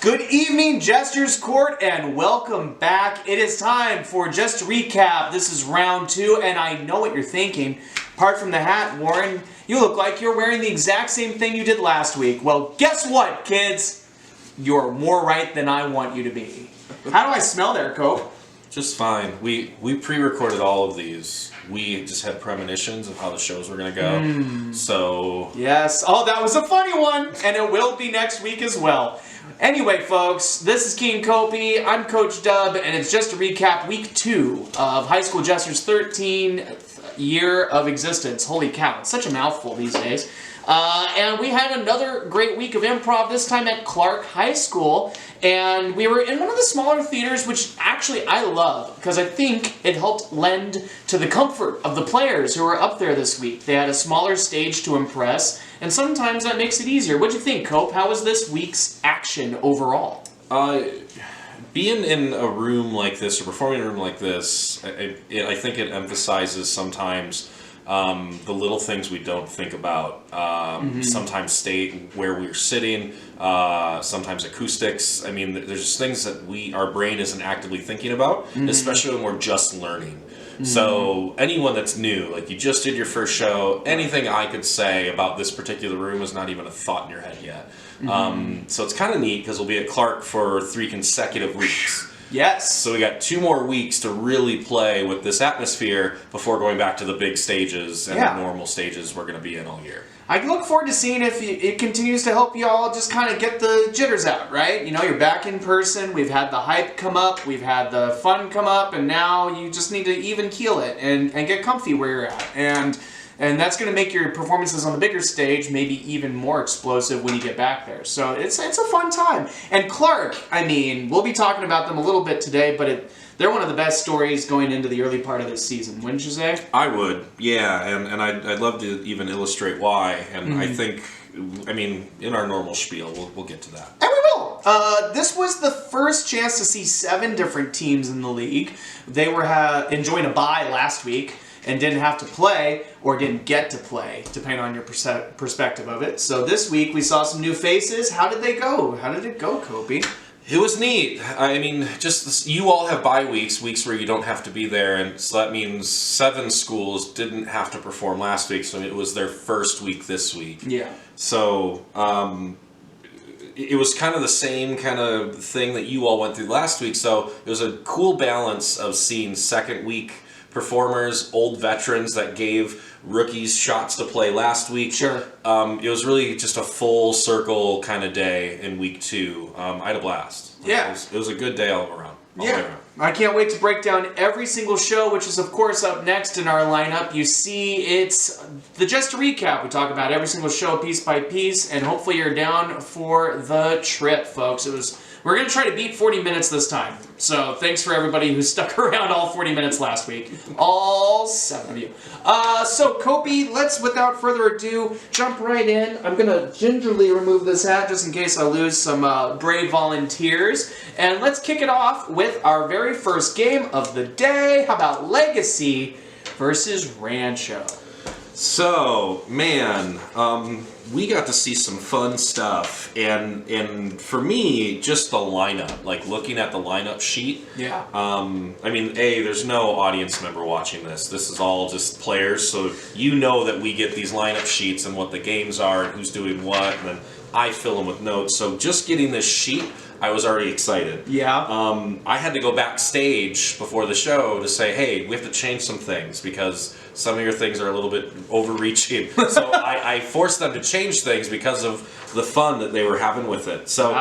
Good evening, Jesters Court, and welcome back. It is time for Just to Recap. This is round 2, and I know what you're thinking. Apart from the hat, Warren, you look like you're wearing the exact same thing you did last week. Well, guess what, kids? You're more right than I want you to be. How do I smell there, Cope? Just fine. We pre-recorded all of these. We just had premonitions of how the shows were going to go. So... Yes. Oh, that was a funny one, and it will be next week as well. Anyway, folks, this is King Kopy. I'm Coach Dub, and it's just to recap week 2 of High School Jesters' 13th year of existence. Holy cow, it's such a mouthful these days. And we had another great week of improv, this time at Clark High School. And we were in one of the smaller theaters, which actually I love, because I think it helped lend to the comfort of the players who were up there this week. They had a smaller stage to impress, and sometimes that makes it easier. What'd you think, Cope? How was this week's action overall? Being in a room like this, or performing in a room like this, I think it emphasizes sometimes the little things we don't think about. Sometimes state where we're sitting, sometimes acoustics. I mean, there's just things that our brain isn't actively thinking about, especially when we're just learning. So anyone that's new, like you just did your first show, anything I could say about this particular room is not even a thought in your head yet. So it's kind of neat because we'll be at Clark for 3 consecutive weeks. Yes. So we got 2 more weeks to really play with this atmosphere before going back to the big stages and the normal stages we're going to be in all year. I look forward to seeing if it continues to help you all just kind of get the jitters out, right? You know, you're back in person, we've had the hype come up, we've had the fun come up, and now you just need to even keel it and get comfy where you're at. And that's going to make your performances on the bigger stage maybe even more explosive when you get back there. So it's a fun time. And Clark, I mean, we'll be talking about them a little bit today, but they're one of the best stories going into the early part of this season, wouldn't you say? I would, yeah, and I'd love to even illustrate why. And I think, I mean, in our normal spiel, we'll get to that. And we will. This was the first chance to see 7 different teams in the league. They were enjoying a bye last week and didn't have to play, or didn't get to play, depending on your perspective of it. So this week we saw some new faces. How did they go? How did it go, Kopy? It was neat. I mean, you all have bye weeks where you don't have to be there, and so that means 7 schools didn't have to perform last week, so it was their first week this week. Yeah. So, it was kind of the same kind of thing that you all went through last week, so it was a cool balance of seeing second week performers, old veterans that gave rookies shots to play last week. Sure. It was really just a full circle kind of day in week 2. I had a blast. Yeah. It was a good day all around. I can't wait to break down every single show, which is, of course, up next in our lineup. You see, it's the Just to Recap. We talk about every single show piece by piece, and hopefully you're down for the trip, folks. We're going to try to beat 40 minutes this time. So thanks for everybody who stuck around all 40 minutes last week. All 7 of you. So Kopy, let's, without further ado, jump right in. I'm going to gingerly remove this hat just in case I lose some brave volunteers. And let's kick it off with our very first game of the day. How about Legacy versus Rancho? So, man, we got to see some fun stuff, and for me, just the lineup, like looking at the lineup sheet. Yeah. I mean, there's no audience member watching this. This is all just players, so you know that we get these lineup sheets and what the games are and who's doing what, and then I fill them with notes. So just getting this sheet, I was already excited. Yeah. I had to go backstage before the show to say, hey, we have to change some things because some of your things are a little bit overreaching. So I forced them to change things because of the fun that they were having with it. So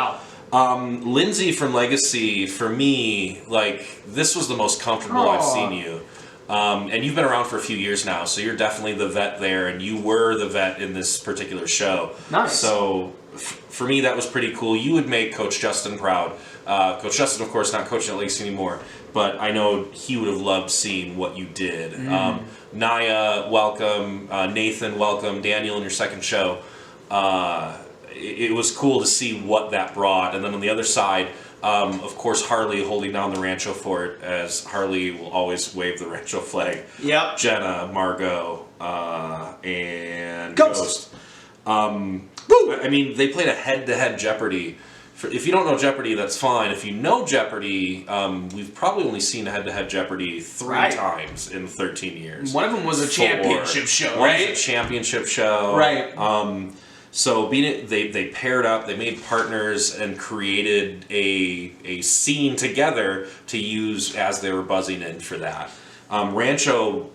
wow. Lindsay from Legacy, for me, like, this was the most comfortable I've seen you. And you've been around for a few years now, so you're definitely the vet there, and you were the vet in this particular show. Nice. So for me, that was pretty cool. You would make Coach Justin proud. Coach Justin, of course, not coaching at Legacy anymore, but I know he would have loved seeing what you did. Naya, welcome. Nathan, welcome. Daniel, in your second show. It was cool to see what that brought. And then on the other side, of course, Harley holding down the Rancho fort, as Harley will always wave the Rancho flag. Yep. Jenna, Margot, and Ghost. I mean, they played a head-to-head Jeopardy if you don't know Jeopardy, that's fine. If you know Jeopardy, we've probably only seen head-to-head Jeopardy 3 times in 13 years. One of them was a championship show, One right? was a championship show. Right. So they paired up, they made partners and created a scene together to use as they were buzzing in for that. Rancho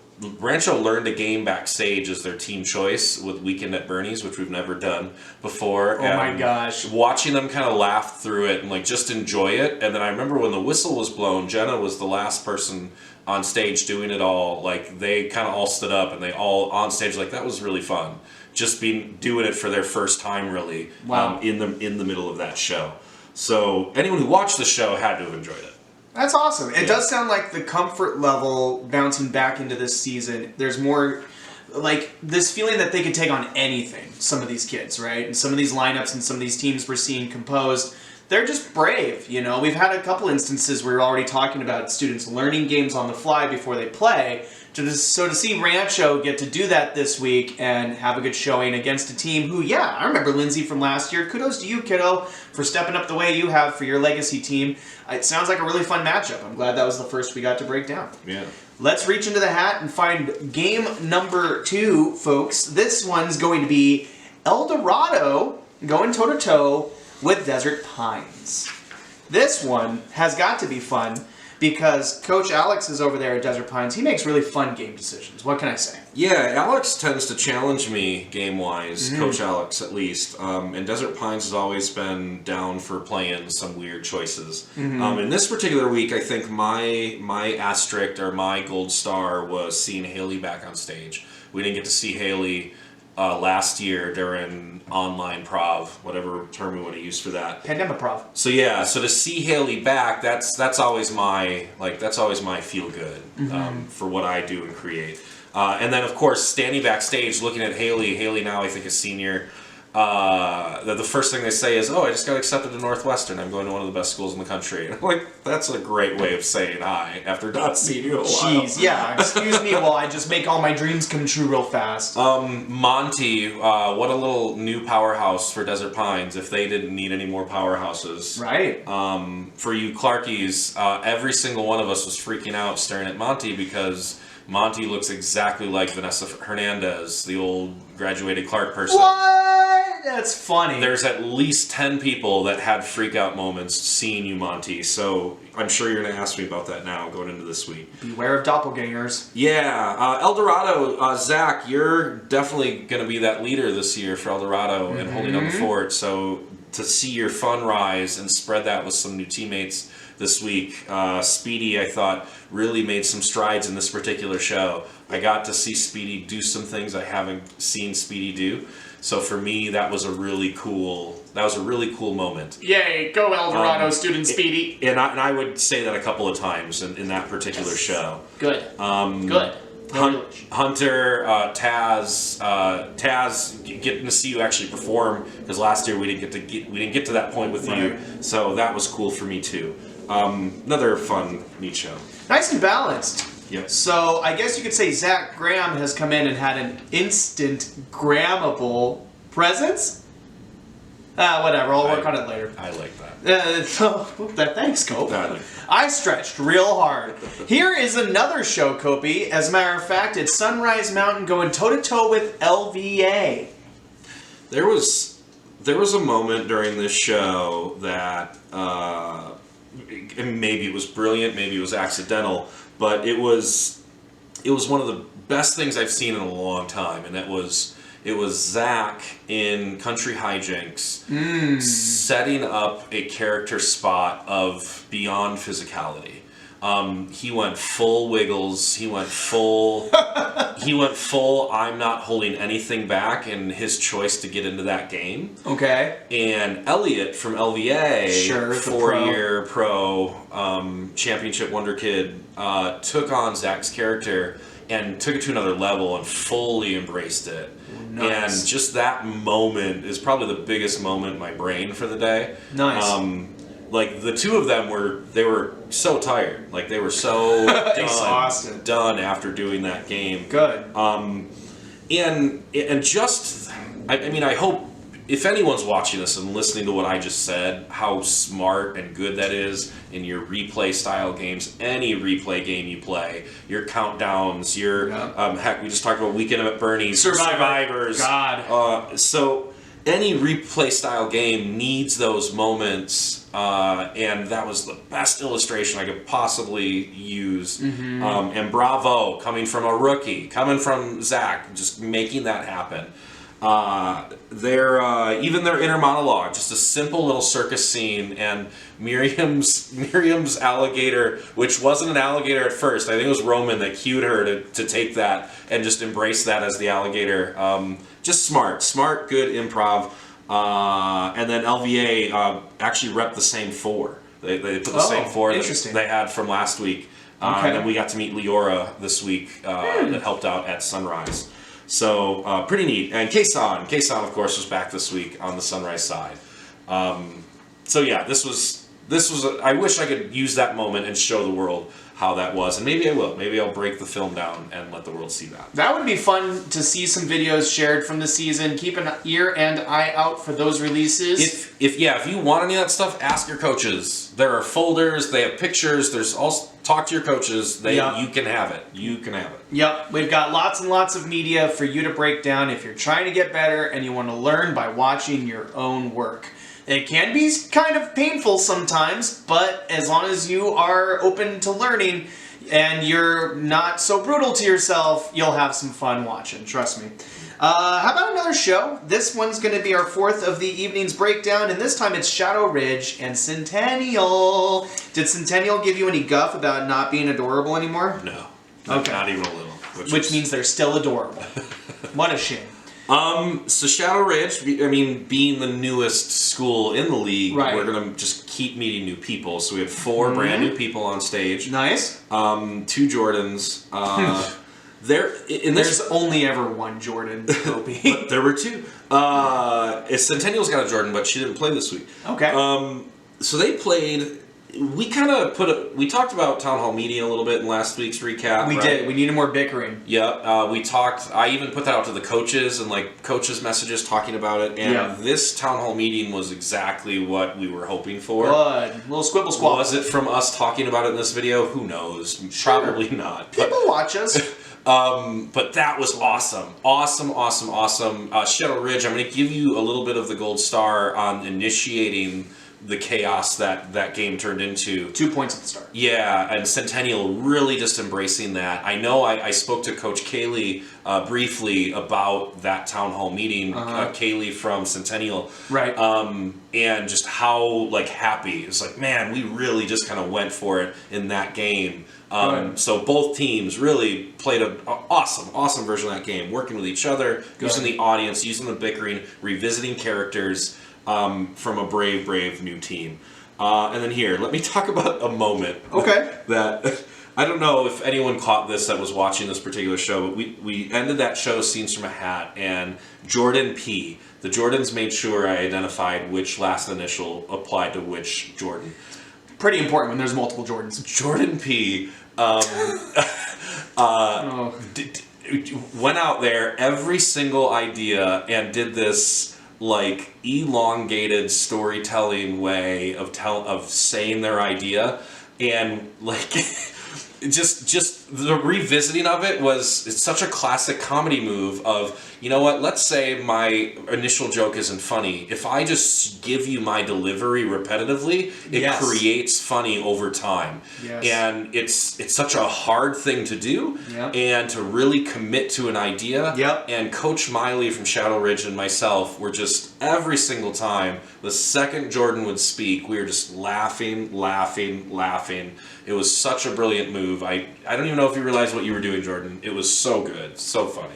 learned a game backstage as their team choice with Weekend at Bernie's, which we've never done before. Oh my gosh. Watching them kind of laugh through it and like just enjoy it. And then I remember when the whistle was blown, Jenna was the last person on stage doing it all. Like they kind of all stood up and they all on stage, like that was really fun. Just doing it for their first time really. Wow. In the middle of that show. So anyone who watched the show had to have enjoyed it. That's awesome. It does sound like the comfort level bouncing back into this season, there's more like this feeling that they could take on anything, some of these kids, right? And some of these lineups and some of these teams we're seeing composed, they're just brave, you know? We've had a couple instances where we're already talking about students learning games on the fly before they play. So to see Rancho get to do that this week and have a good showing against a team who, yeah, I remember Lindsay from last year. Kudos to you, kiddo, for stepping up the way you have for your legacy team. It sounds like a really fun matchup. I'm glad that was the first we got to break down. Yeah. Let's reach into the hat and find game number 2, folks. This one's going to be El Dorado going toe-to-toe with Desert Pines. This one has got to be fun because Coach Alex is over there at Desert Pines. He makes really fun game decisions. What can I say? Yeah, Alex tends to challenge me game-wise, Coach Alex at least. And Desert Pines has always been down for playing some weird choices. In this particular week, I think my asterisk or my gold star was seeing Haley back on stage. We didn't get to see Haley last year during online prov, whatever term we want to use for that. Pandemic prov. So yeah, so to see Haley back, that's always my feel good for what I do and create. And then of course standing backstage looking at Haley. Haley now I think is senior. The first thing they say is, "Oh, I just got accepted to Northwestern. I'm going to one of the best schools in the country." And I'm like, that's a great way of saying hi after not seeing you in a while. Jeez, yeah. Excuse me while I just make all my dreams come true real fast. Monty, what a little new powerhouse for Desert Pines if they didn't need any more powerhouses. Right. For you Clarkies, every single one of us was freaking out staring at Monty because Monty looks exactly like Vanessa Hernandez, the old graduated Clark person. What? That's funny. There's at least 10 people that had freak out moments seeing you, Monty. So I'm sure you're going to ask me about that now going into this week. Beware of doppelgangers. Yeah. El Dorado, Zach, you're definitely going to be that leader this year for El Dorado and holding on the fort. So to see your fun rise and spread that with some new teammates this week. Speedy, I thought, really made some strides in this particular show. I got to see Speedy do some things I haven't seen Speedy do. So for me, that was a really cool moment. Yay, go El Dorado, student Speedy. And I would say that a couple of times in that particular show. Good. Good. Hunter, Taz, getting to see you actually perform because last year we didn't get to that point with you, so that was cool for me too. Another fun, neat show. Nice and balanced. Yep. So I guess you could say Zach Graham has come in and had an instant Grammable presence. Whatever. I'll work on it later. I like that. Thanks, Kopy. I stretched real hard. Here is another show, Kopy. As a matter of fact, it's Sunrise Mountain going toe-to-toe with LVA. There was a moment during this show that maybe it was brilliant, maybe it was accidental, but it was one of the best things I've seen in a long time, and it was Zach in Country Hijinks setting up a character spot of beyond physicality. He went full Wiggles. He went full. I'm not holding anything back in his choice to get into that game. Okay. And Elliot from LVA, sure, 4-year pro championship wonder kid, took on Zach's character and took it to another level and fully embraced it. Nice. And just that moment is probably the biggest moment in my brain for the day. Nice. Like the two of them were so tired. Like they were so exhausted, done after doing that game. Good. And just I mean I hope if anyone's watching this and listening to what I just said, how smart and good that is in your replay style games, any replay game you play, your countdowns, your heck, we just talked about Weekend at Bernie's, Survivors. God. So any replay style game needs those moments, and that was the best illustration I could possibly use. And bravo, coming from a rookie, coming from Zach, just making that happen. Even their inner monologue, just a simple little circus scene, and Miriam's alligator, which wasn't an alligator at first. I think it was Roman that cued her to take that and just embrace that as the alligator. Just smart, good improv. And then LVA actually repped the same four. They put the same four that they had from last week. And then we got to meet Leora this week that helped out at Sunrise. So pretty neat. And Kason, of course, was back this week on the Sunrise side. So yeah, this was. I wish I could use that moment and show the world how that was, and maybe I will. Maybe I'll break the film down and let the world see that. That would be fun to see some videos shared from the season. Keep an ear and eye out for those releases. If you want any of that stuff, ask your coaches. There are folders. They have pictures. There's also talk to your coaches. You can have it. Yep, we've got lots and lots of media for you to break down if you're trying to get better and you want to learn by watching your own work. It can be kind of painful sometimes, but as long as you are open to learning and you're not so brutal to yourself, you'll have some fun watching, trust me. How about another show? This one's going to be our fourth of the evening's breakdown, and this time it's Shadow Ridge and Centennial. Did Centennial give you any guff about not being adorable anymore? No. Okay. Not even a little. Which means they're still adorable. What a shame. So Shadow Ridge, being the newest school in the league, we're going to just keep meeting new people. So we had 4 brand new people on stage. Nice. 2 Jordans. There's only ever one Jordan, Kopy. But there were 2. Centennial's got a Jordan, but she didn't play this week. Okay. So they played. We kind of we talked about Town Hall meeting a little bit in last week's recap. We did. We needed more bickering. Yep. We talked. I even put that out to the coaches and coaches' messages talking about it. And this Town Hall meeting was exactly what we were hoping for. Good. Little squibble squabble. Was it from us talking about it in this video? Who knows? Sure. Probably not. People watch us. But that was awesome. Awesome. Shadow Ridge, I'm going to give you a little bit of the gold star on initiating the chaos that game turned into. 2 points at the start. Yeah, and Centennial really just embracing that. I know I spoke to Coach Kaylee briefly about that town hall meeting, Kaylee from Centennial. Right. And just how happy. It's man, we really just kind of went for it in that game. So both teams really played an awesome version of that game, working with each other, using the audience, using the bickering, revisiting characters from a brave new team. And then here, let me talk about a moment that I don't know if anyone caught this that was watching this particular show, but we ended that show Scenes from a Hat, and Jordan P. The Jordans made sure I identified which last initial applied to which Jordan. Pretty important when there's multiple Jordans. Jordan P. Went out there, every single idea, and did this elongated storytelling way of saying their idea, and just the revisiting of it's such a classic comedy move of, you know what, let's say my initial joke isn't funny. If I just give you my delivery repetitively, it creates funny over time. Yes. And it's such a hard thing to do, and to really commit to an idea. And Coach Miley from Shadow Ridge and myself were just, every single time the second Jordan would speak, we were just laughing. It was such a brilliant move. I don't even know if you realized what you were doing, Jordan. It was so good, so funny.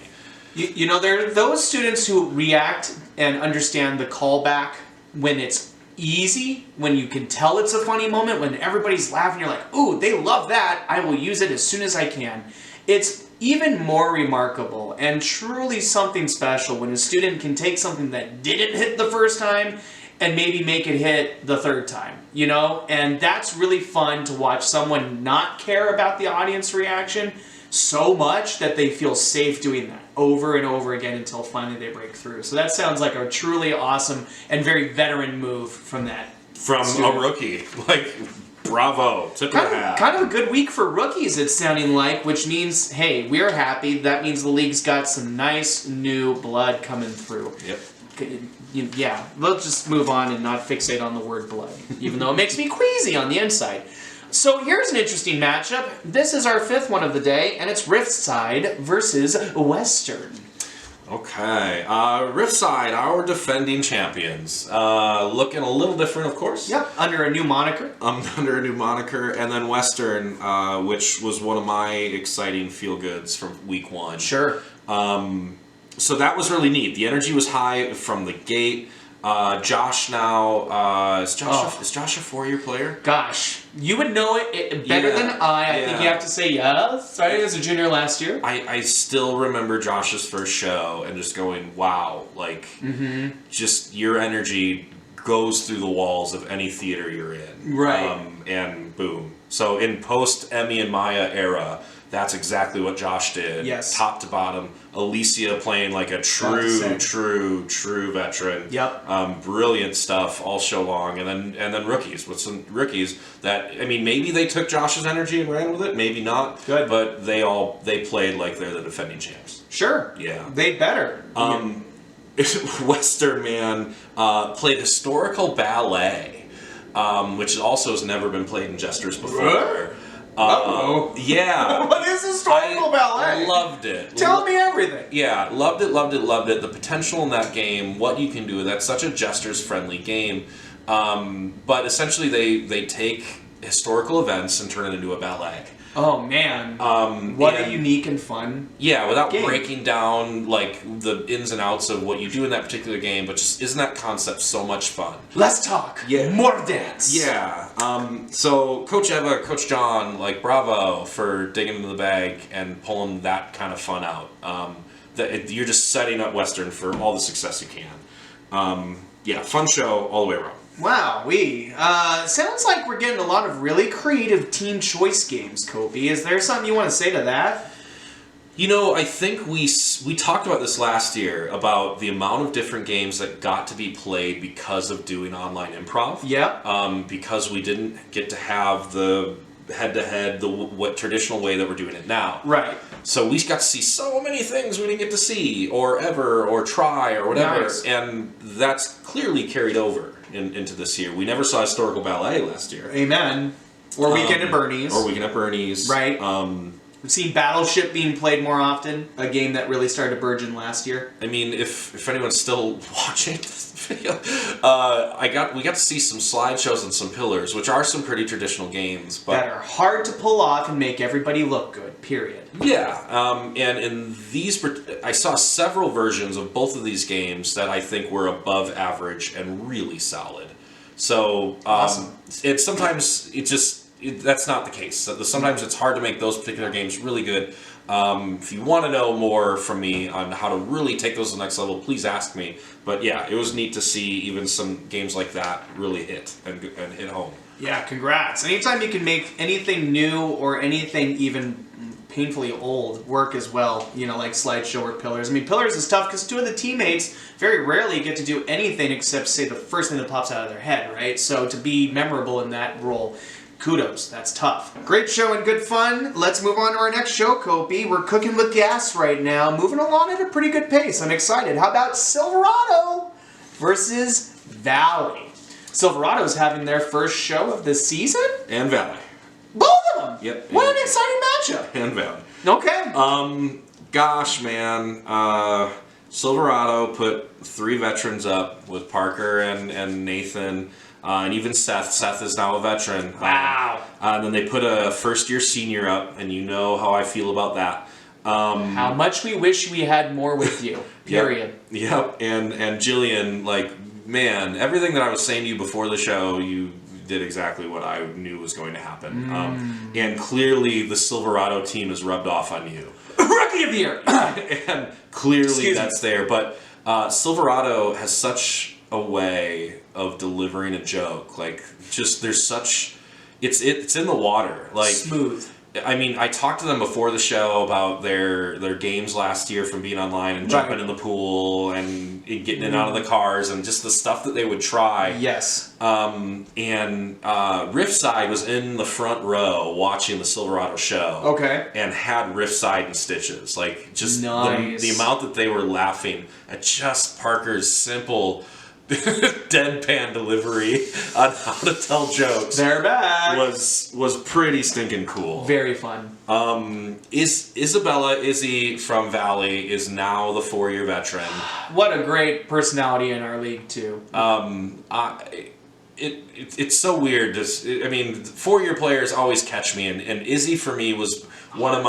You know, there are those students who react and understand the callback when it's easy, when you can tell it's a funny moment, when everybody's laughing, you're like, ooh, they love that, I will use it as soon as I can. It's even more remarkable and truly something special when a student can take something that didn't hit the first time and maybe make it hit the third time, you know? And that's really fun to watch someone not care about the audience reaction. so much that they feel safe doing that over and over again until finally they break through. So that sounds like a truly awesome and very veteran move from that. From student. a rookie. Like, bravo. Tip of the hat. Kind of a good week for rookies, it's sounding like, which means, hey, we're happy. That means the league's got some nice new blood coming through. Yep. Yeah, let's just move on and not fixate on the word blood, even though it makes me queasy on the inside. So here's an interesting matchup. This is our 5th one of the day, and it's Riftside versus Western. Okay. Riftside, our defending champions. Looking a little different, of course. Yep, under a new moniker. Under a new moniker. And then Western, which was one of my exciting feel-goods from week 1. Sure. So that was really neat. The energy was high from the gate. Josh now, is Josh a 4-year player? Gosh, you would know it better than I think you have to say yes. Started as a junior last year. I still remember Josh's first show and just going, wow, like, just your energy goes through the walls of any theater you're in. Right. And boom. So in post-Emmy and Maya era, that's exactly what Josh did. Yes. Top to bottom. Alicia playing like a true veteran. Yep. Brilliant stuff all show long. And then rookies, with some rookies that, I mean, maybe they took Josh's energy and ran with it, maybe not. Good. But they played like they're the defending champs. Sure. Yeah. They better. Western man played historical ballet, which also has never been played in Jesters before. Yeah. What is historical ballet? I loved it. Tell me everything. Yeah, loved it. The potential in that game, what you can do with that, such a Jesters-friendly game. But essentially they take historical events and turn it into a ballet. Oh man. What a unique and fun without game. breaking down like the ins and outs of what you do in that particular game, but just isn't that concept so much fun? Less talk. Yeah. More dance. Yeah. So Coach Eva, Coach John, like bravo for digging into the bag and pulling that kind of fun out. You're just setting up Western for all the success you can. Fun show all the way around. Wow, sounds like we're getting a lot of really creative team choice games, Kopy. Is there something you want to say to that? You know, I think we talked about this last year, about the amount of different games that got to be played because of doing online improv. Yep. Because we didn't get to have the head-to-head, what traditional way that we're doing it now. Right. So we got to see so many things we didn't get to see, or ever, or try, or whatever. Nice. And that's clearly carried over into this year. We never saw historical ballet last year. Amen. Or Weekend at Bernie's. Right. We've seen Battleship being played more often, a game that really started to burgeon last year. I mean, if anyone's still watching this video, we got to see some slideshows and some pillars, which are some pretty traditional games, but that are hard to pull off and make everybody look good. Period. Yeah, and in these, I saw several versions of both of these games that I think were above average and really solid. So Awesome. That's not the case. Sometimes it's hard to make those particular games really good. If you want to know more from me on how to really take those to the next level, please ask me. But yeah, it was neat to see even some games like that really hit and hit home. Yeah, congrats. Anytime you can make anything new or anything even painfully old work as well, like slideshow or pillars. I mean, pillars is tough because two of the teammates very rarely get to do anything except say the first thing that pops out of their head, right? So to be memorable in that role, kudos. That's tough. Great show and good fun. Let's move on to our next show, Kopy. We're cooking with gas right now, moving along at a pretty good pace. I'm excited. How about Silverado versus Valley? Silverado's having their first show of the season? And Valley. Both of them? Yep. What an exciting matchup. And Valley. Okay. Gosh, man. Silverado put 3 veterans up with Parker and Nathan. And even Seth. Seth is now a veteran. Wow. And then they put a first-year senior up, and you know how I feel about that. How much we wish we had more with you. Period. Yep. And Jillian, like, man, everything that I was saying to you before the show, you did exactly what I knew was going to happen. And clearly the Silverado team has rubbed off on you. Rookie of the year! And clearly that's there. But Silverado has such a way of delivering a joke. Like, just there's such... It's in the water. Like, smooth. I mean, I talked to them before the show about their games last year from being online and jumping in the pool and getting in and out of the cars and just the stuff that they would try. Yes. And Riftside was in the front row watching the Silverado show. Okay. And had Riftside in stitches. Like, just nice. the amount that they were laughing at just Parker's simple deadpan delivery on how to tell jokes. They're back. Was pretty stinking cool. Very fun. Izzy from Valley is now the 4-year veteran. What a great personality in our league too. It's so weird. I mean, 4-year players always catch me, and Izzy for me was one of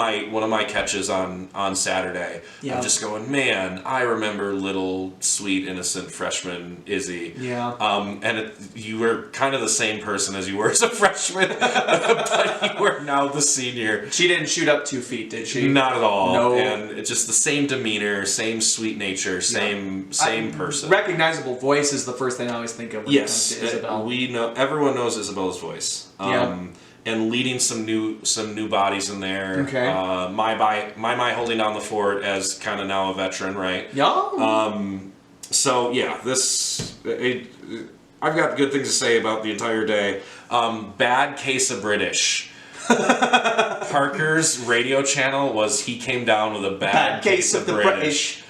my catches on Saturday. Yeah. I'm just going, man, I remember little sweet innocent freshman Izzy. Yeah. And you were kind of the same person as you were as a freshman, but you were now the senior. She didn't shoot up 2 feet, did she? Not at all. No. And it's just the same demeanor, same sweet nature, same person. Recognizable voice is the first thing I always think of when it comes to Isabel. Everyone knows Isabella's voice. And leading some new bodies in there. Okay. My holding down the fort as kind of now a veteran, right? Yeah. So yeah, I've got good things to say about the entire day. Bad case of British. Parker's radio channel he came down with a bad case of the British.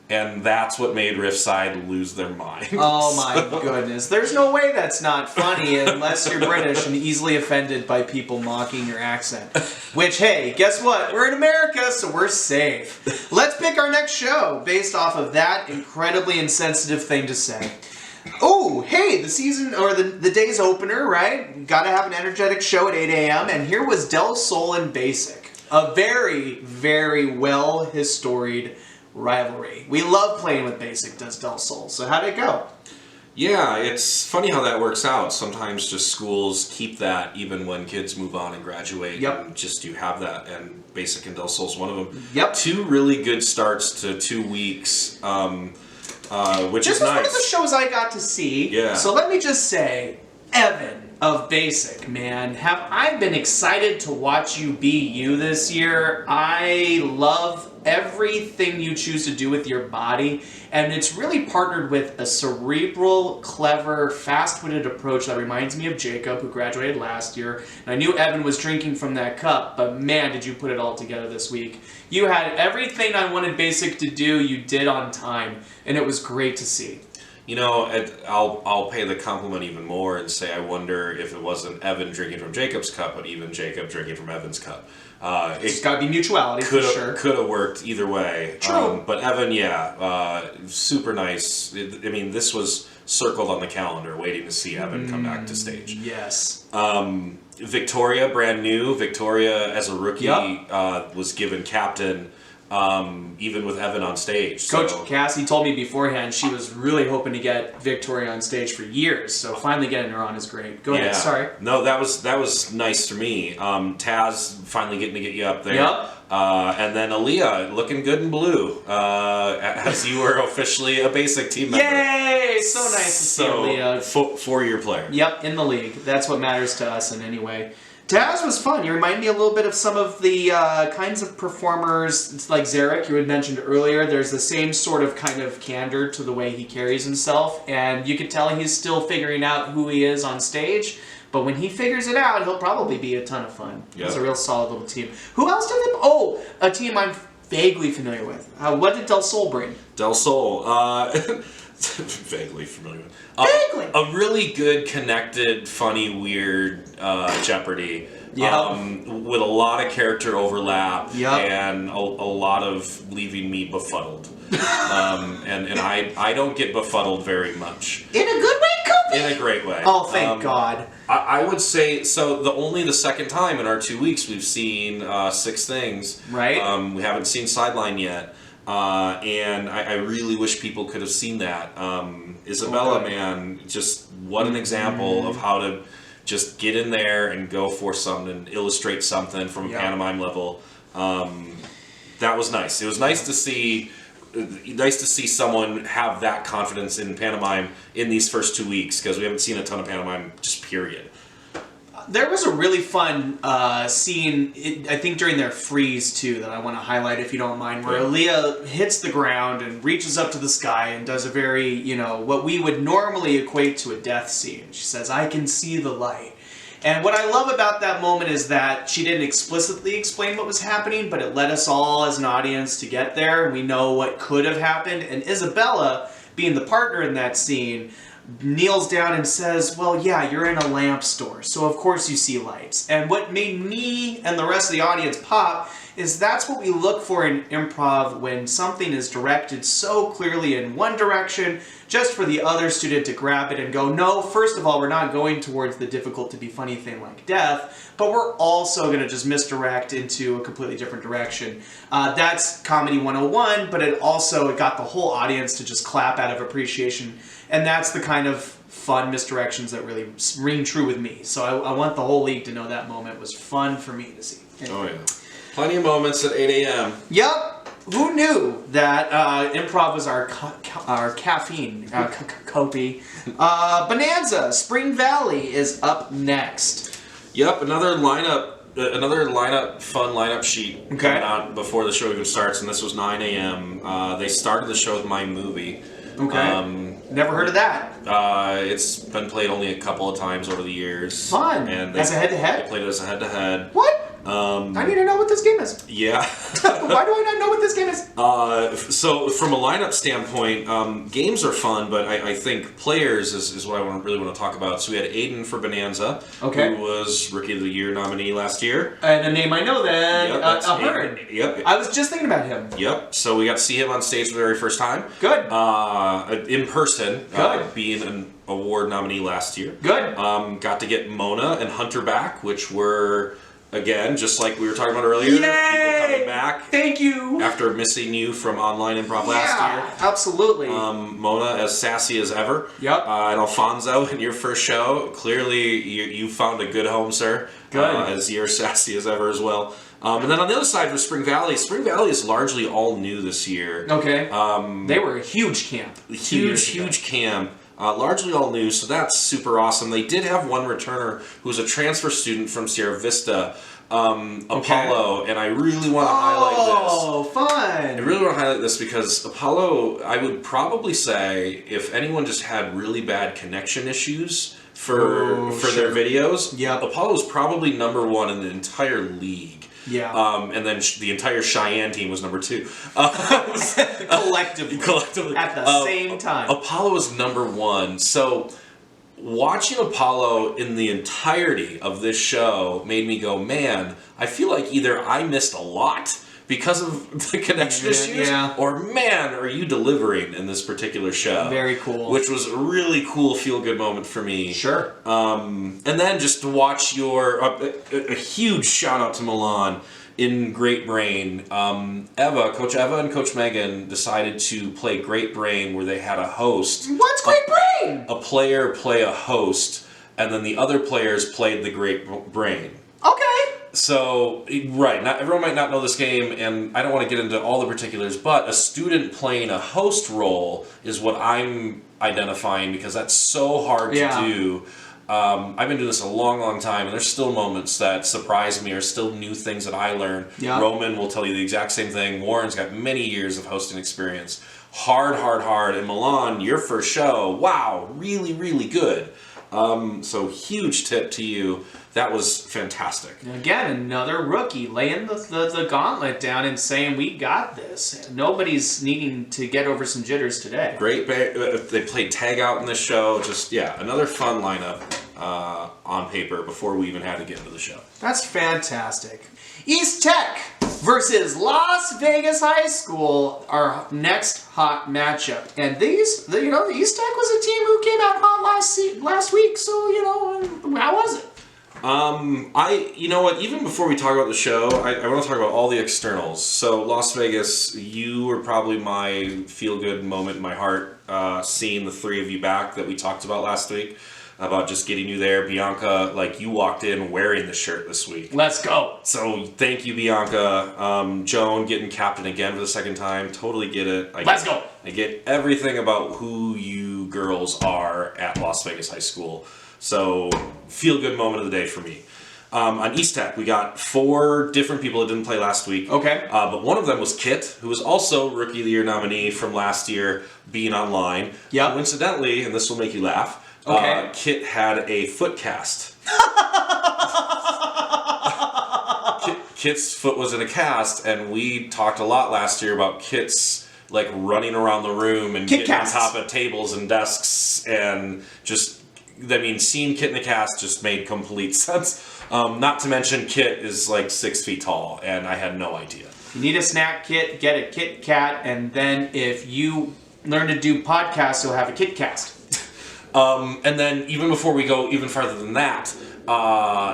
And that's what made Riftside lose their mind. Oh my goodness. There's no way that's not funny unless you're British and easily offended by people mocking your accent. Which, hey, guess what? We're in America, so we're safe. Let's pick our next show based off of that incredibly insensitive thing to say. Oh, hey, the season, or the day's opener, right? Gotta have an energetic show at 8 a.m. And here was Del Sol and Basic. A very, very well-historied rivalry. We love playing with Basic, does Del Sol. So how'd it go? Yeah, it's funny how that works out. Sometimes just schools keep that even when kids move on and graduate. Yep. And just you have that, and Basic and Del Sol's one of them. Yep. 2 really good starts to 2 weeks, which This is was one of nice. the shows I got to see. Yeah. So let me just say, Evan of Basic, man, have I been excited to watch you be you this year. I love everything you choose to do with your body, and it's really partnered with a cerebral, clever, fast-witted approach that reminds me of Jacob, who graduated last year. And I knew Evan was drinking from that cup, but man, did you put it all together this week. You had everything I wanted Basic to do, you did on time, and it was great to see. You know, I'll pay the compliment even more and say I wonder if it wasn't Evan drinking from Jacob's cup, but even Jacob drinking from Evan's cup. It's got to be mutuality, for sure. Could have worked either way. True. But Evan, super nice. This was circled on the calendar, waiting to see Evan come back to stage. Yes. Victoria, brand new. Victoria, as a rookie, was given captain. Even with Evan on stage. Coach Cassie told me beforehand she was really hoping to get Victoria on stage for years, so finally getting her on is great. Go ahead, sorry. No, that was nice for me. Taz finally getting to get you up there. Yep. And then Aaliyah looking good in blue, as you were officially a Basic team member. Yay! So nice to see Aaliyah. 4-year player. Yep, in the league. That's what matters to us in any way. Taz was fun. You remind me a little bit of some of the kinds of performers, like Zarek, you had mentioned earlier. There's the same sort of kind of candor to the way he carries himself, and you could tell he's still figuring out who he is on stage, but when he figures it out, he'll probably be a ton of fun. Yep. It's a real solid little team. Who else did they... Oh, a team I'm vaguely familiar with. What did Del Sol bring? Del Sol, vaguely familiar with. Vaguely! A really good, connected, funny, weird Jeopardy. Yeah. With a lot of character overlap and a lot of leaving me befuddled. And I don't get befuddled very much. In a good way, Kopy? In a great way. Oh, thank God. I would say, so only the second time in our 2 weeks we've seen 6 things. Right. We haven't seen Sideline yet. And I really wish people could have seen that. Isabella, man, just what an example of how to just get in there and go for something and illustrate something from a pantomime level. That was nice. It was nice to see someone have that confidence in pantomime in these first 2 weeks, because we haven't seen a ton of pantomime, just period. There was a really fun scene, I think during their freeze too, that I want to highlight if you don't mind, where Aaliyah hits the ground and reaches up to the sky and does a very, what we would normally equate to a death scene. She says, "I can see the light." And what I love about that moment is that she didn't explicitly explain what was happening, but it led us all as an audience to get there, and we know what could have happened. And Isabella, being the partner in that scene, kneels down and says, "Well, yeah, you're in a lamp store, so of course you see lights." And what made me and the rest of the audience pop is that's what we look for in improv when something is directed so clearly in one direction, just for the other student to grab it and go, "No, first of all, we're not going towards the difficult to be funny thing like death, but we're also going to just misdirect into a completely different direction." That's Comedy 101, but it got the whole audience to just clap out of appreciation. And that's the kind of fun misdirections that really ring true with me. So I want the whole league to know that moment was fun for me to see. Oh, yeah. Plenty of moments at 8 a.m. Yep. Who knew that improv was our caffeine, Kopy. Bonanza, Spring Valley is up next. Yep, another fun lineup sheet coming out before the show even starts, and this was 9 a.m. They started the show with My Movie. Okay. Never heard of that. It's been played only a couple of times over the years. Fun. And as a head-to-head? They played it as a head-to-head. What? I need to know what this game is. Yeah. Why do I not know what this game is? So from a lineup standpoint, games are fun, but I think players is what I really want to talk about. So we had Aiden for Bonanza, who was Rookie of the Year nominee last year. And a name I know then, yep, Ahern. Yep. I was just thinking about him. Yep. So we got to see him on stage for the very first time. Good. In person. Good. Being an award nominee last year. Good. Got to get Mona and Hunter back, which were... Again, just like we were talking about earlier, Yay! People coming back. Thank you. After missing you from online improv last year. Absolutely. Mona as sassy as ever. Yep. And Alfonso in your first show. Clearly, you found a good home, sir. Good. As you're sassy as ever as well. And then on the other side was Spring Valley. Spring Valley is largely all new this year. Okay. They were a huge camp. Huge camp. Largely all new, so that's super awesome. They did have one returner who was a transfer student from Sierra Vista, Apollo, and I really want to highlight this. Oh, fun! I really want to highlight this because Apollo, I would probably say, if anyone just had really bad connection issues for their videos, Apollo is probably number one in the entire league. Yeah. And then the entire Cheyenne team was number 2. Collectively. At the same time. Apollo is number 1. So watching Apollo in the entirety of this show made me go, man, I feel like either I missed a lot because of the connection issues, or man, are you delivering in this particular show? Very cool. Which was a really cool feel-good moment for me. Sure. And then just to watch a huge shout-out to Milan in Great Brain. Coach Eva and Coach Megan decided to play Great Brain where they had a host. What's Great Brain? A player play a host, and then the other players played the Great Brain. Okay. So, right, not everyone might not know this game, and I don't want to get into all the particulars, but a student playing a host role is what I'm identifying because that's so hard to do. I've been doing this a long time, and there's still moments that surprise me or still new things that I learn. Yeah. Roman will tell you the exact same thing. Warren's got many years of hosting experience. Hard. And Milan, your first show, wow, really good. So huge tip to you. That was fantastic. Again, another rookie laying the gauntlet down and saying, we got this. Nobody's needing to get over some jitters today. Great. They played tag out in this show. Just, another fun lineup on paper before we even had to get into the show. That's fantastic. East Tech versus Las Vegas High School, our next hot matchup. And the East Tech was a team who came out hot last week, so, how was it? You know what, even before we talk about the show, I want to talk about all the externals. So Las Vegas, you were probably my feel-good moment in my heart, seeing the three of you back that we talked about last week, about just getting you there. Bianca, you walked in wearing the shirt this week. Let's go. So thank you, Bianca. Joan getting captain again for the second time. Totally get it. Let's go. I get everything about who you girls are at Las Vegas High School. So, feel-good moment of the day for me. On East Tech, we got 4 different people that didn't play last week. Okay. But one of them was Kit, who was also Rookie of the Year nominee from last year, being online. Yep. Coincidentally, and this will make you laugh, okay. Kit had a foot cast. Kit's foot was in a cast, and we talked a lot last year about Kit's like running around the room and getting on top of tables and desks, and just, I mean, seeing Kit in a cast just made complete sense. Not to mention, Kit is like 6 feet tall, and I had no idea. If you need a snack kit, get a Kit Kat, and then if you learn to do podcasts, you'll have a Kit Cast. And then even before we go even farther than that,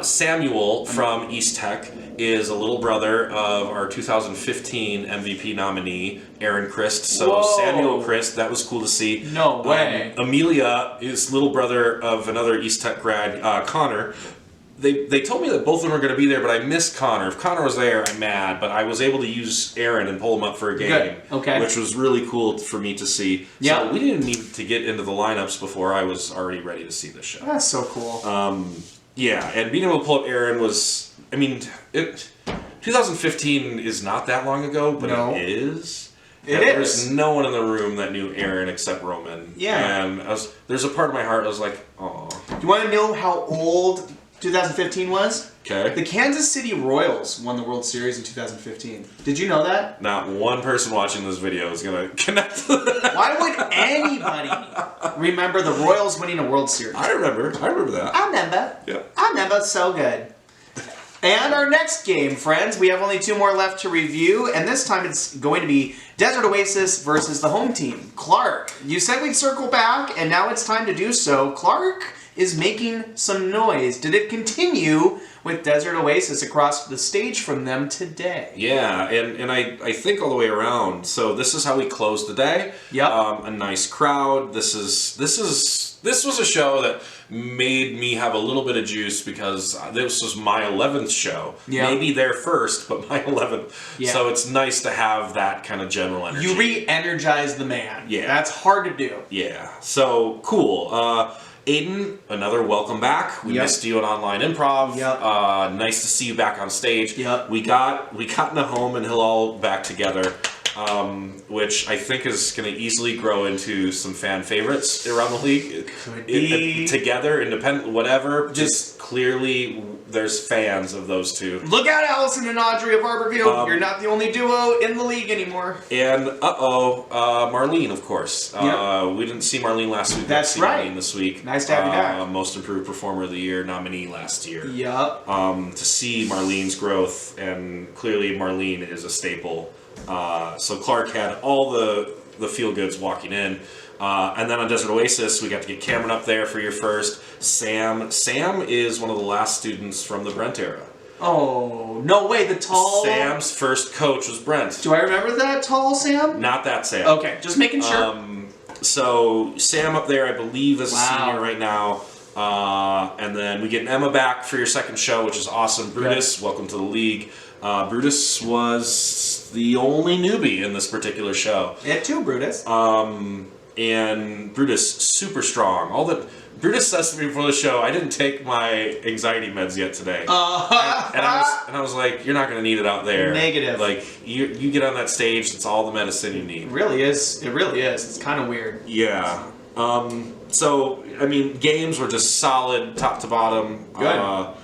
Samuel from East Tech is a little brother of our 2015 MVP nominee, Aaron Christ. So Whoa. Samuel Christ, that was cool to see. No way. Amelia is little brother of another East Tech grad, Connor. They told me that both of them were going to be there, but I missed Connor. If Connor was there, I'm mad. But I was able to use Aaron and pull him up for a game, Good. Okay. which was really cool for me to see. Yep. So we didn't need to get into the lineups before I was already ready to see this show. That's so cool. Yeah, and being able to pull up Aaron was, I mean, 2015 is not that long ago, but No. it is. It And is. There's no one in the room that knew Aaron except Roman. Yeah. And there's a part of my heart I was like, oh. Do you want to know how old 2015 was? Okay. The Kansas City Royals won the World Series in 2015. Did you know that? Not one person watching this video is going to connect to that. Why would anybody remember the Royals winning a World Series? I remember that. I remember. Yeah. I remember. So good. And our next game, friends, we have only 2 more left to review, and this time it's going to be Desert Oasis versus the home team, Clark. You said we'd circle back, and now it's time to do so. Clark is making some noise. Did it continue with Desert Oasis across the stage from them today? Yeah, and I think all the way around. So this is how we closed the day. Yep. A nice crowd. This was a show that made me have a little bit of juice because this was my 11th show. Yeah. Maybe their first, but my 11th. Yeah. So it's nice to have that kind of general energy. You re-energize the man. Yeah. That's hard to do. Yeah. So cool. Aiden, another welcome back. We Yep. missed you at online improv. Yep. Nice to see you back on stage. Yep. We got Nahom and Hillel back together, which I think is going to easily grow into some fan favorites around the league. Could be. Together, independent, whatever. Just clearly, there's fans of those two. Look out, Allison and Audrey of Arborview. You're not the only duo in the league anymore. And Marlene, of course. Yep. We didn't see Marlene last week. That's we see right. Marlene this week. Nice to have you back. Most Improved Performer of the Year nominee last year. Yup. To see Marlene's growth, and clearly Marlene is a staple. So Clark had all the feel goods walking in. And then on Desert Oasis, we got to get Cameron up there for your first. Sam is one of the last students from the Brent era. Oh, no way, the tall... Sam's first coach was Brent. Do I remember that tall Sam? Not that Sam. Okay, just making sure. So Sam up there, I believe, is a Wow. senior right now. And then we get Emma back for your second show, which is awesome. Brutus, welcome to the league. Brutus was the only newbie in this particular show. It too, Brutus. And Brutus, super strong. Brutus says to me before the show, I didn't take my anxiety meds yet today. And I was like, you're not going to need it out there. Negative. Like, you get on that stage, it's all the medicine you need. It really is. It really is. It's kind of weird. Yeah. So, I mean, games were just solid, top to bottom. Good.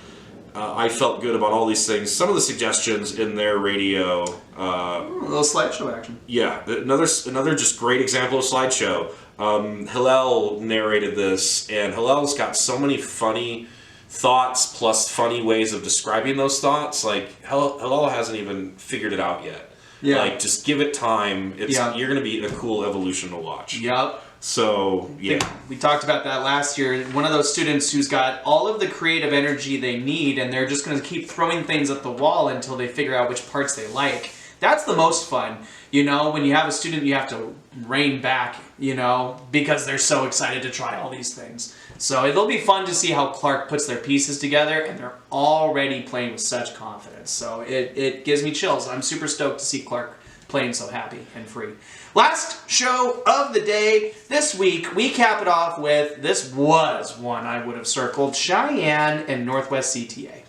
I felt good about all these things. Some of the suggestions in their radio. A little slideshow action. Yeah, another just great example of slideshow. Hillel narrated this, and Hillel's got so many funny thoughts plus funny ways of describing those thoughts. Like, Hillel hasn't even figured it out yet. Yeah. Like, just give it time. Yeah. You're going to be a cool evolution to watch. Yup. So, yeah. We talked about that last year. One of those students who's got all of the creative energy they need, and they're just going to keep throwing things at the wall until they figure out which parts they like. That's the most fun. You know, when you have a student, you have to rein back, you know, because they're so excited to try all these things. So it'll be fun to see how Clark puts their pieces together, and they're already playing with such confidence. So it gives me chills. I'm super stoked to see Clark plain so happy and free. Last show of the day. This week, we cap it off with, this was one I would have circled, Cheyenne and Northwest CTA.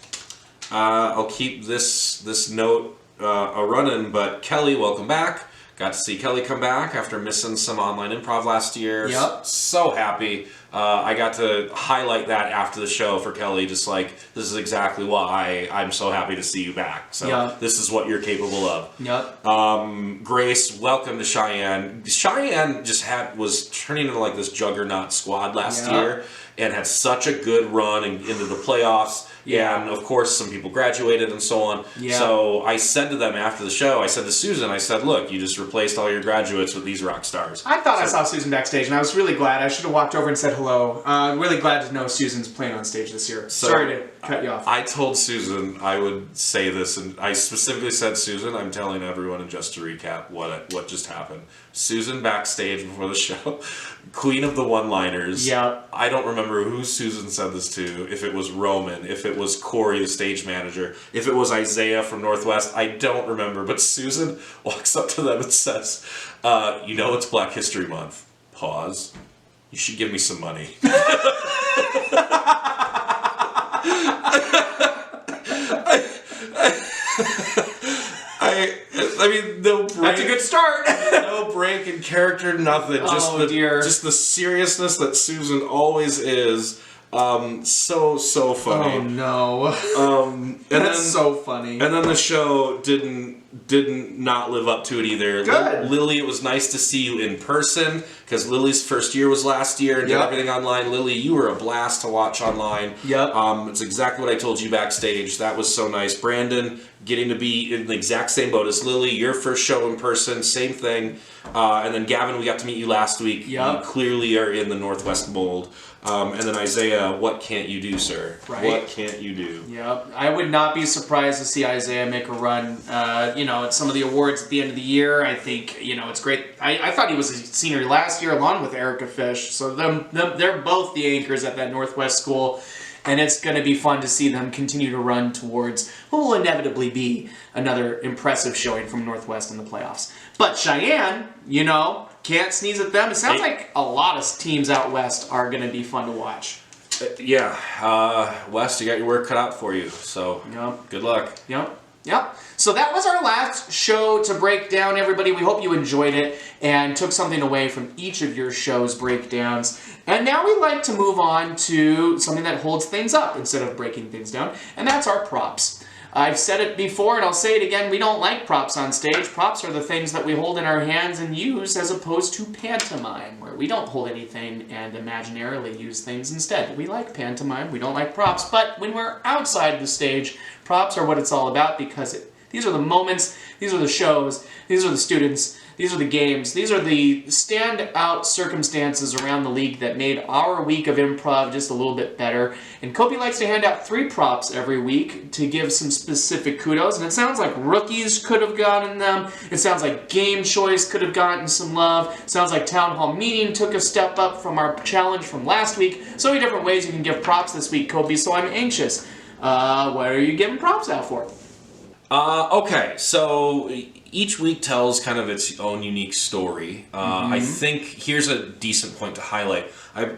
I'll keep this note a-running, but Kelly, welcome back. Got to see Kelly come back after missing some online improv last year. Yep. So happy. I got to highlight that after the show for Kelly, just like, this is exactly why I'm so happy to see you back. So Yep. This is what you're capable of. Yep. Grace, welcome to Cheyenne. Cheyenne was turning into like this juggernaut squad last year and had such a good run into the playoffs. Yeah. And of course, some people graduated and so on. Yeah. So I said to them after the show, I said to Susan, I said, look, you just replaced all your graduates with these rock stars. I thought I saw Susan backstage, and I was really glad. I should have walked over and said hello. Really glad to know Susan's playing on stage this year. So, sorry to cut you off. I told Susan I would say this, and I specifically said, Susan, I'm telling everyone, and just to recap what just happened. Susan backstage before the show, queen of the one-liners. Yeah. I don't remember who Susan said this to, if it was Roman, if it was Corey, the stage manager, if it was Isaiah from Northwest, I don't remember. But Susan walks up to them and says, you know it's Black History Month. Pause. You should give me some money. I mean, no break. That's a good start. No break in character, nothing. Just the seriousness that Susan always is. So funny. Oh no. That's so funny. And then the show didn't not live up to it either. Good. Lily, it was nice to see you in person because Lily's first year was last year and did everything online. Lily, you were a blast to watch online. Yep. It's exactly what I told you backstage. That was so nice. Brandon, getting to be in the exact same boat as Lily, your first show in person, same thing. And then Gavin, we got to meet you last week. Yep. You clearly are in the Northwest mold. And then Isaiah, what can't you do, sir? Right. What can't you do? Yep. I would not be surprised to see Isaiah make a run, at some of the awards at the end of the year. I think, it's great. I thought he was a senior last year along with Erica Fish. So they're both the anchors at that Northwest school. And it's going to be fun to see them continue to run towards what will inevitably be another impressive showing from Northwest in the playoffs. But Cheyenne, can't sneeze at them. It sounds like a lot of teams out west are going to be fun to watch. West, you got your work cut out for you. So good luck. Yep. So that was our last show to break down, everybody. We hope you enjoyed it and took something away from each of your show's breakdowns. And now we'd like to move on to something that holds things up instead of breaking things down, and that's our props. I've said it before, and I'll say it again, we don't like props on stage. Props are the things that we hold in our hands and use as opposed to pantomime, where we don't hold anything and imaginarily use things instead. We like pantomime, we don't like props, but when we're outside the stage, props are what it's all about because these are the moments, these are the shows, these are the students, these are the games, these are the standout circumstances around the league that made our week of improv just a little bit better. And Kopy likes to hand out 3 props every week to give some specific kudos. And it sounds like rookies could have gotten them. It sounds like game choice could have gotten some love. It sounds like town hall meeting took a step up from our challenge from last week. So many different ways you can give props this week, Kopy, so I'm anxious. What are you giving props out for? Okay, so each week tells kind of its own unique story. I think here's a decent point to highlight. A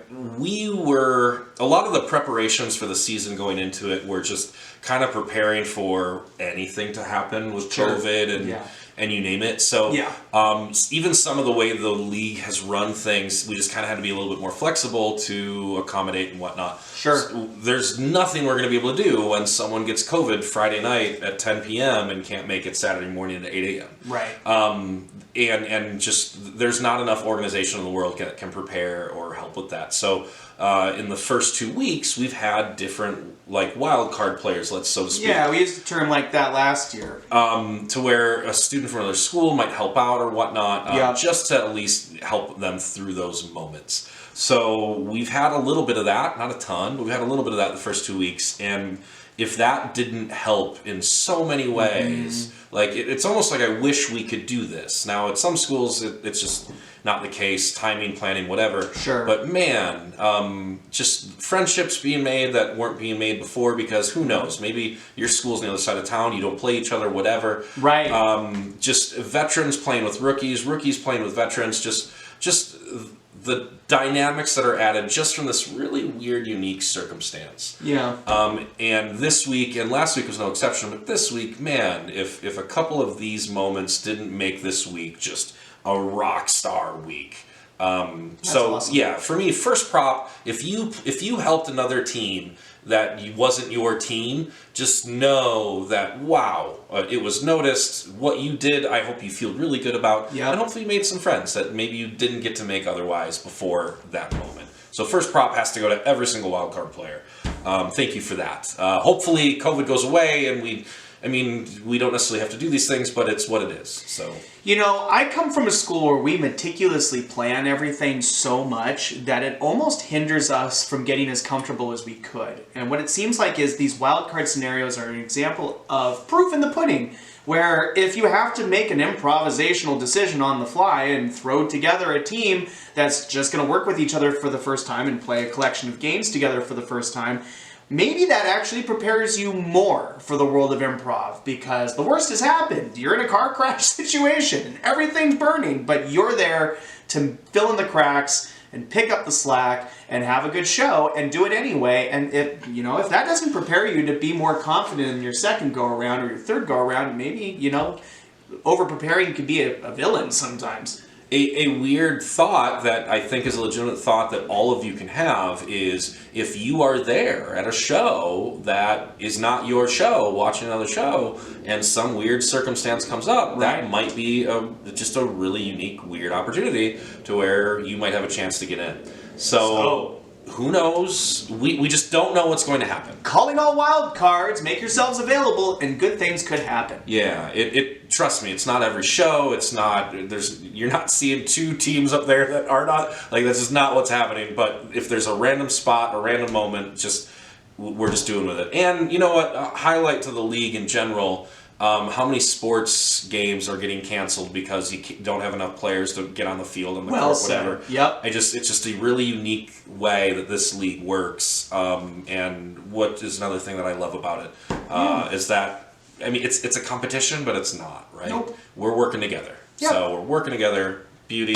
lot of the preparations for the season going into it were just kind of preparing for anything to happen with COVID and you name it. So even some of the way the league has run things, we just kind of had to be a little bit more flexible to accommodate and whatnot. Sure. So there's nothing we're going to be able to do when someone gets COVID Friday night at 10 p.m. and can't make it Saturday morning at 8 a.m. Right. And just there's not enough organization in the world that can prepare or help with that. So in the first 2 weeks, we've had different wildcard players, so to speak. Yeah, we used a term like that last year. To where a student from another school might help out or whatnot, just to at least help them through those moments. So we've had a little bit of that, not a ton, but we've had a little bit of that the first 2 weeks. And if that didn't help in so many ways, like it's almost like I wish we could do this. Now at some schools it's just not the case, timing, planning, whatever. Sure. But man, just friendships being made that weren't being made before, because who knows, maybe your school's on the other side of town, you don't play each other, whatever. Right. Just veterans playing with rookies, rookies playing with veterans, just the dynamics that are added just from this really weird, unique circumstance. Yeah. And this week, and last week was no exception, but this week, man, if a couple of these moments didn't make this week just a rock star week. So awesome. yeah, for me, first prop, if you helped another team that wasn't your team, just know that, wow, it was noticed. What you did, I hope you feel really good about. Yep. And hopefully you made some friends that maybe you didn't get to make otherwise before that moment. So first prop has to go to every single wildcard player. Thank you for that. Hopefully COVID goes away and we don't necessarily have to do these things, but it's what it is. So, I come from a school where we meticulously plan everything so much that it almost hinders us from getting as comfortable as we could. And what it seems like is these wildcard scenarios are an example of proof in the pudding, where if you have to make an improvisational decision on the fly and throw together a team that's just going to work with each other for the first time and play a collection of games together for the first time, maybe that actually prepares you more for the world of improv, because the worst has happened. You're in a car crash situation and everything's burning, but you're there to fill in the cracks and pick up the slack and have a good show and do it anyway. And if that doesn't prepare you to be more confident in your second go around or your third go around, maybe, over preparing can be a villain sometimes. A weird thought that I think is a legitimate thought that all of you can have is, if you are there at a show that is not your show, watching another show, and some weird circumstance comes up, that might be just a really unique, weird opportunity to where you might have a chance to get in. So who knows? We just don't know what's going to happen. Calling all wild cards, make yourselves available, and good things could happen. Yeah, trust me, it's not every show. You're not seeing two teams up there that are not, this is not what's happening. But if there's a random spot, a random moment, we're just doing with it. And you know what? A highlight to the league in general. How many sports games are getting canceled because you don't have enough players to get on the field, on the court, whatever. Yep. It's just a really unique way that this league works. And what is another thing that I love about it is that, it's a competition, but it's not, right? Nope. We're working together. Yep. So we're working together. Beauty.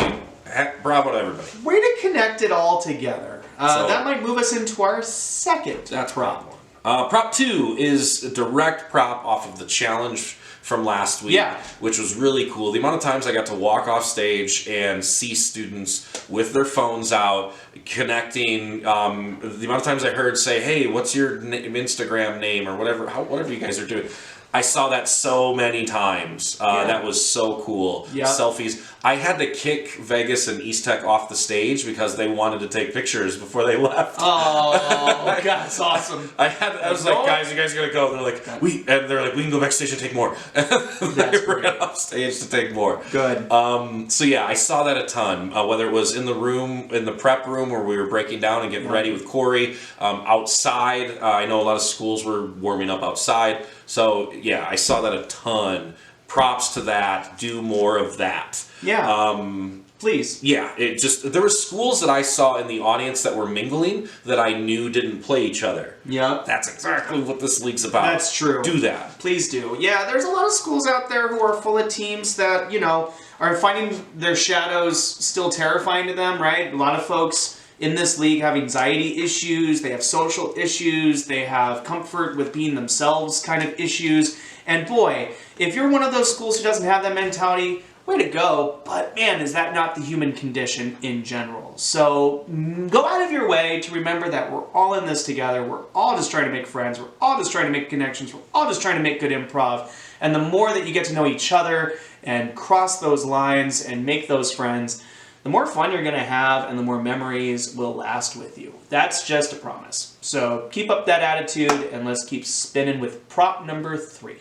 Bravo to everybody. Way to connect it all together. That might move us into our second prop. Prop 2 is a direct prop off of the challenge from last week, which was really cool. The amount of times I got to walk off stage and see students with their phones out, connecting, the amount of times I heard say, hey, what's your Instagram name, or whatever you guys are doing. I saw that so many times. That was so cool. Yep. Selfies. I had to kick Vegas and East Tech off the stage because they wanted to take pictures before they left. Oh, God, that's awesome. I was like, guys, you guys gotta go. And they're like, we can go backstage and take more. They ran off stage to take more. Good. So yeah, I saw that a ton. Whether it was in the prep room where we were breaking down and getting ready with Corey, outside. I know a lot of schools were warming up outside. So yeah, I saw that a ton. Props to that. Do more of that. Yeah. Please. Yeah. There were schools that I saw in the audience that were mingling that I knew didn't play each other. Yeah. That's exactly what this league's about. That's true. Do that. Please do. Yeah, there's a lot of schools out there who are full of teams that, are finding their shadows still terrifying to them, right? A lot of folks in this league have anxiety issues, they have social issues, they have comfort with being themselves kind of issues. And boy, if you're one of those schools who doesn't have that mentality, way to go. But man, is that not the human condition in general? So go out of your way to remember that we're all in this together. We're all just trying to make friends. We're all just trying to make connections. We're all just trying to make good improv. And the more that you get to know each other and cross those lines and make those friends, the more fun you're going to have and the more memories will last with you. That's just a promise. So keep up that attitude and let's keep spinning with prop number 3.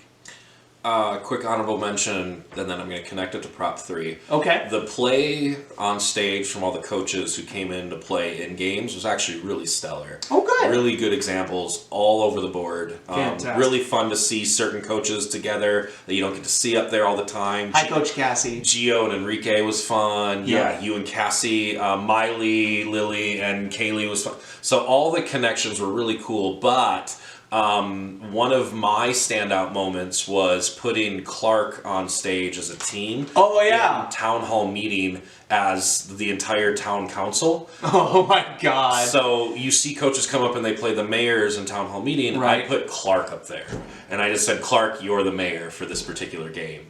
Quick honorable mention, and then I'm going to connect it to prop 3. Okay. The play on stage from all the coaches who came in to play in games was actually really stellar. Oh, good. Really good examples all over the board. Fantastic. Really fun to see certain coaches together that you don't get to see up there all the time. Hi, Coach Cassie. Gio and Enrique was fun. Yeah. Yeah, you and Cassie, Miley, Lily, and Kaylee was fun. So all the connections were really cool, but one of my standout moments was putting Clark on stage as a team. Oh, yeah. In town hall meeting as the entire town council. Oh, my God. So you see coaches come up and they play the mayors in town hall meeting. Right. I put Clark up there. And I just said, Clark, you're the mayor for this particular game.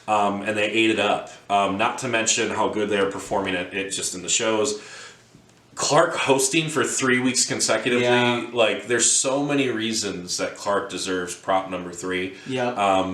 And they ate it up. Not to mention how good they were performing it just in the shows. Clark hosting for 3 weeks consecutively, Yeah. There's so many reasons that Clark deserves prop number 3. Yeah.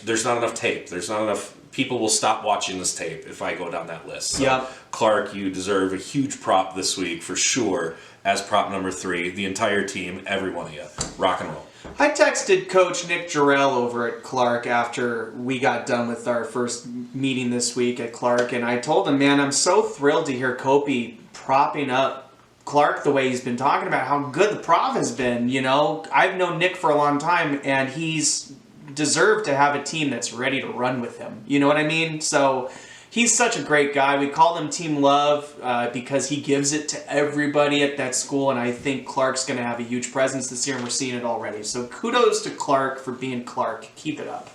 There's not enough tape. There's not enough. People will stop watching this tape if I go down that list. So, Yeah. Clark, you deserve a huge prop this week for sure as prop number 3. The entire team, every one of you. Rock and roll. I texted Coach Nick Jarrell over at Clark after we got done with our first meeting this week at Clark, and I told him, man, I'm so thrilled to hear Kopy propping up Clark the way he's been talking about how good the prov has been. You know, I've known Nick for a long time, and he's deserved to have a team that's ready to run with him. You know what I mean? So he's such a great guy. We call him Team Love because he gives it to everybody at that school, and I think Clark's going to have a huge presence this year, and we're seeing it already. So kudos to Clark for being Clark. Keep it up.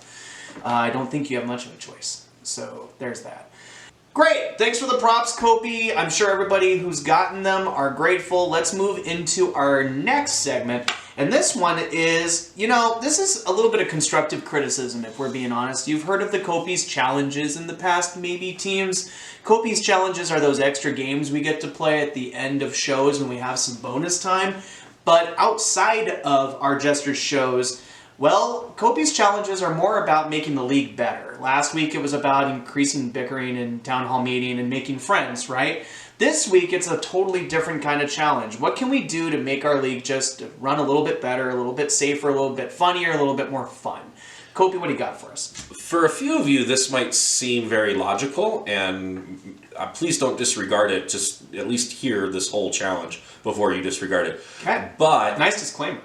I don't think you have much of a choice. So there's that. Great. Thanks for the props, Kopy. I'm sure everybody who's gotten them are grateful. Let's move into our next segment. And this one is, this is a little bit of constructive criticism, if we're being honest. You've heard of the Kopy's challenges in the past, maybe, teams. Kopy's challenges are those extra games we get to play at the end of shows when we have some bonus time. But outside of our Jesters shows, well, Kopy's challenges are more about making the league better. Last week it was about increasing bickering in town hall meeting and making friends, right? This week it's a totally different kind of challenge. What can we do to make our league just run a little bit better, a little bit safer, a little bit funnier, a little bit more fun? Kopy, what do you got for us? For a few of you, this might seem very logical, and please don't disregard it. Just at least hear this whole challenge before you disregard it. Okay. But nice disclaimer.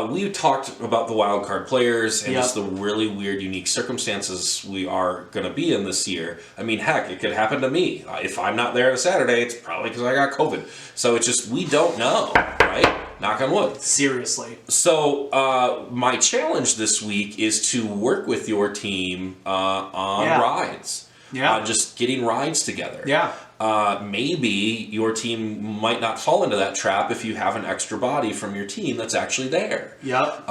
We talked about the wild card players and Yep. just the really weird, unique circumstances we are going to be in this year. I mean, heck, it could happen to me. If I'm not there on a Saturday, it's probably because I got COVID. So it's just, we don't know, right? Knock on wood. Seriously. So my challenge this week is to work with your team on rides. Yeah. Just getting rides together. Yeah. Maybe your team might not fall into that trap if you have an extra body from your team that's actually there. Yep.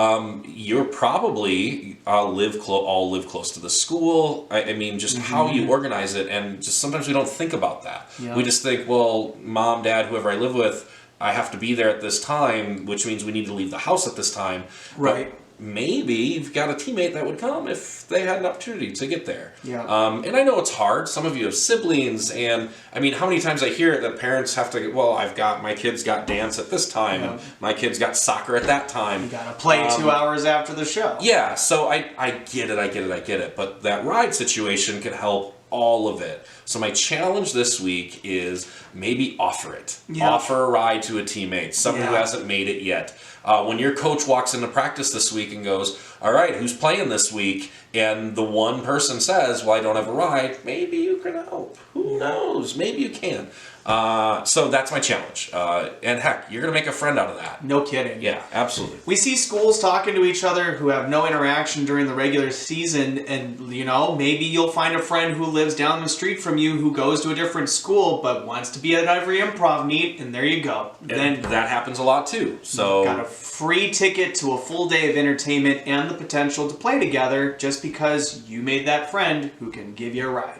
You're probably all live close to the school. I mean, just how you organize it, and just sometimes we don't think about that. Yep. We just think, well, mom, dad, whoever I live with, I have to be there at this time, which means we need to leave the house at this time. Right. But maybe you've got a teammate that would come if they had an opportunity to get there. Yeah. And I know it's hard. Some of you have siblings, and I mean, how many times I hear it that parents have to, well, my kids got dance at this time, and my kids got soccer at that time. You gotta play 2 hours after the show. Yeah, so I get it. But that ride situation could help all of it. So my challenge this week is maybe offer it. Yeah. Offer a ride to a teammate, someone who hasn't made it yet. When your coach walks into practice this week and goes, all right, who's playing this week? And the one person says, well, I don't have a ride, maybe you can help. Who knows? Maybe you can. So that's my challenge. And heck, you're going to make a friend out of that. No kidding. Yeah, absolutely. We see schools talking to each other who have no interaction during the regular season, and maybe you'll find a friend who lives down the street from you who goes to a different school but wants to be at every improv meet, and there you go. And that happens a lot too. So got a free ticket to a full day of entertainment and the potential to play together just because you made that friend who can give you a ride.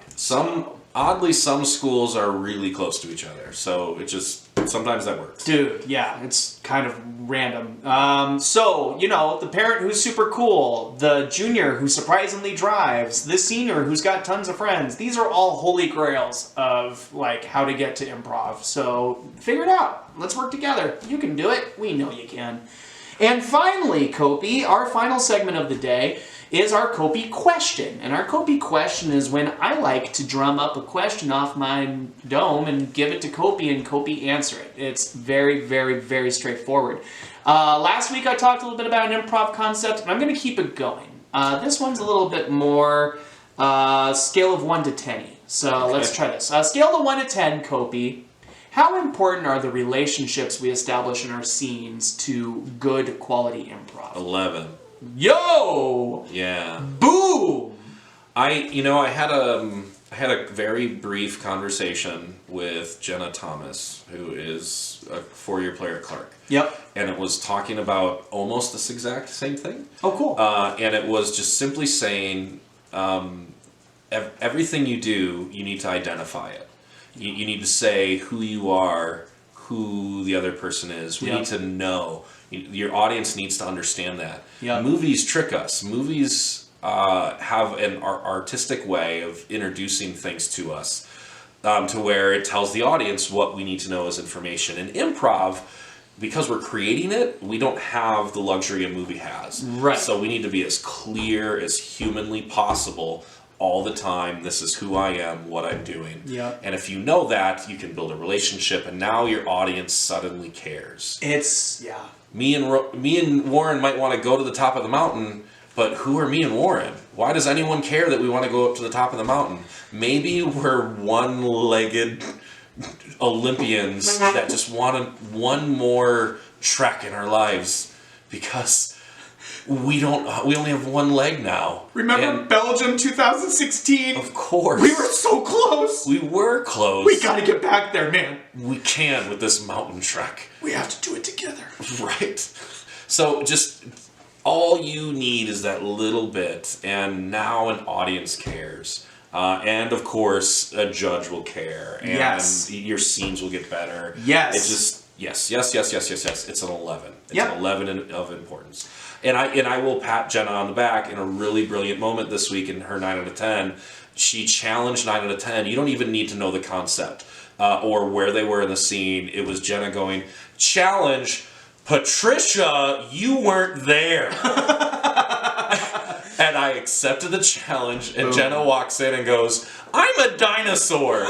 Oddly, some schools are really close to each other, so it just sometimes that works. Dude, yeah, it's kind of random. So, the parent who's super cool, the junior who surprisingly drives, the senior who's got tons of friends. These are all holy grails of, how to get to improv. So, figure it out. Let's work together. You can do it. We know you can. And finally, Kopy, our final segment of the day is our Kopy question. And our Kopy question is when I like to drum up a question off my dome and give it to Kopy and Kopy answer it. It's very, very, very straightforward. Last week I talked a little bit about an improv concept, and I'm going to keep it going. This one's a little bit more scale of 1 to 10. So let's try this. Scale of 1 to 10, Kopy. How important are the relationships we establish in our scenes to good quality improv? 11. Yo! Yeah. Boom! I had a very brief conversation with Jenna Thomas, who is a 4-year player at Clark. Yep. And it was talking about almost this exact same thing. Oh, cool. And it was just simply saying, everything you do, you need to identify it. You need to say who you are, who the other person is. We need to know. Your audience needs to understand that. Yep. Movies trick us. Movies have an artistic way of introducing things to us to where it tells the audience what we need to know as information. In improv, because we're creating it, we don't have the luxury a movie has. Right. So we need to be as clear as humanly possible all the time. This is who I am, what I'm doing. Yep. And if you know that, you can build a relationship, and now your audience suddenly cares. Me and Warren might want to go to the top of the mountain, but who are me and Warren? Why does anyone care that we want to go up to the top of the mountain? Maybe we're one-legged Olympians that just want one more trek in our lives because we only have one leg now. Remember Belgium 2016? Of course. We were so close. We were close. We gotta get back there, man. We can with this mountain trek. We have to do it together. Right. So just all you need is that little bit, and now an audience cares. And of course, a judge will care. And your scenes will get better. Yes. It just, yes. It's an 11. It's Yep. an 11 of importance. And I will pat Jenna on the back in a really brilliant moment this week in her 9 out of 10. She challenged 9 out of 10. You don't even need to know the concept or where they were in the scene. It was Jenna going, challenge, Patricia, you weren't there. And I accepted the challenge, and Jenna walks in and goes, I'm a dinosaur.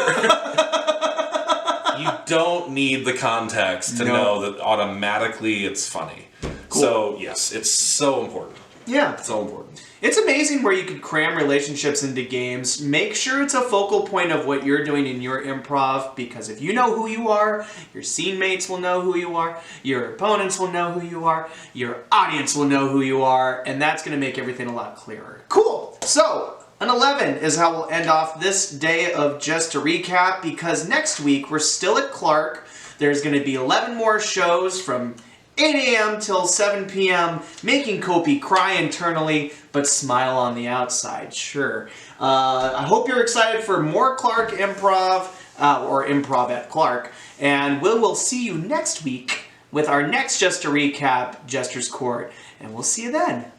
You don't need the context to know that automatically it's funny. Cool. So, yes, it's so important. Yeah. It's so important. It's amazing where you can cram relationships into games. Make sure it's a focal point of what you're doing in your improv, because if you know who you are, your scene mates will know who you are, your opponents will know who you are, your audience will know who you are, and that's going to make everything a lot clearer. Cool! So, an 11 is how we'll end off this day of Just to Recap, because next week we're still at Clark. There's going to be 11 more shows from 8 a.m. till 7 p.m., making Kopy cry internally, but smile on the outside, sure. I hope you're excited for more Clark Improv, or Improv at Clark, and we will see you next week with our next Just to Recap, Jesters Court, and we'll see you then.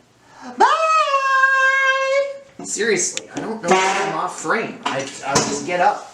Bye! Seriously, I don't know if I'm off frame. I'll just get up.